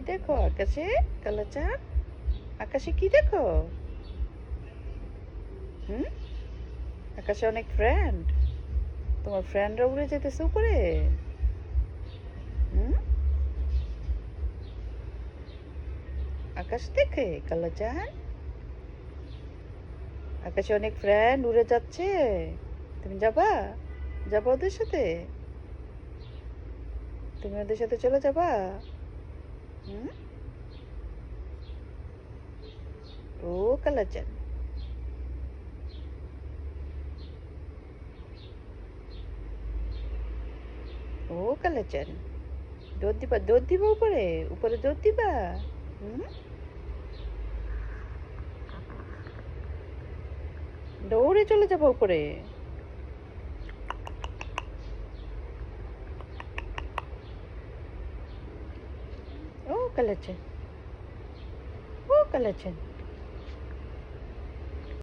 দেখো আকাশে? কালাচান, আকাশে কি দেখো? হুম? আকাশে অনেক ফ্রেন্ড। তোমার ফ্রেন্ডরা উড়ে যেতেছে উপরে। হুম? আকাশ দেখে কালাচান? আকাশে অনেক ফ্রেন্ড উড়ে যাচ্ছে। তুমি যাবা? যাবা ওদের সাথে? তুমি ওদের সাথে চলে যাবা? হুম? ও কালাচান, ও কালাচান, দৌড় দিবা? দৌড় দিবা উপরে? উপরে দৌড় দিবা? হুম? দৌড়ে চলে যাবা উপরে? ও কালাচান, ও কালাচান।